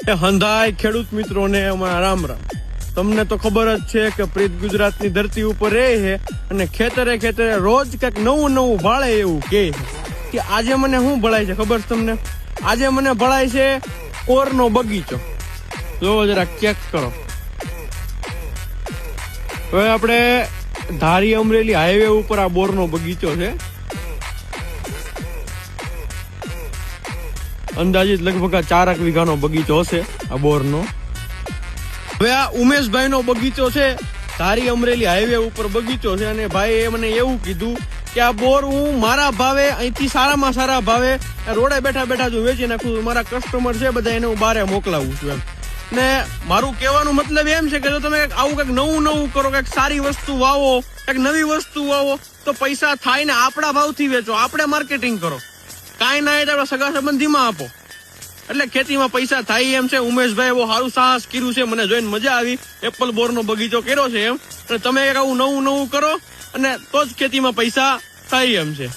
એ હંધાય ખેડૂત મિત્રોને અમારા રામ રામ। તમને તો ખબર જ છે કે પ્રીત ગુજરાતની ધરતી ઉપર રહે છે અને ખેતરે ખેતરે રોજ કંઈક નવું નવું ભાળે એવું કે આજે મને શું ભળાય છે ખબર છે તમને? આજે મને ભળાય છે કોરનો બગીચો। જો જરા ચેક કરો। હવે આપણે ધારી અમરેલી હાઈવે ઉપર આ બોરનો બગીચો છે। અંદાજિત લગભગ 4 વીઘાનો બગીચો હશે આ બોરનો। હવે આ ઉમેશભાઈ નો બગીચો છે, ધારી અમરેલી હાઈવે ઉપર બગીચો છે અને ભાઈ એ મને એવું કીધું કે આ બોર હું મારા ભાવે અહીંથી સારામાં સારા ભાવે રોડે બેઠા બેઠા જો વેચી નાખું છું। મારા કસ્ટમર છે બધા એને હું બારે મોકલાવું છું એમ। ને મારું કહેવાનું મતલબ એમ છે કે જો તમે આવું કંઈક નવું નવું કરો, કંઈક સારી વસ્તુ વાવો, કંઈક નવી વસ્તુ વાવો તો પૈસા થાય ને આપણા ભાવથી વેચો, આપણે માર્કેટિંગ કરો। કાંઈ ના એટલે સગા સંબંધીમાં આપો એટલે ખેતીમાં પૈસા થાય એમ છે। ઉમેશભાઈ બહુ સારું સાહસ કર્યું છે, મને જોઈને મજા આવી। એપલ બોરનો બગીચો કર્યો છે એમ, અને તમે આવું નવું નવું કરો અને તો જ ખેતીમાં પૈસા થાય એમ છે।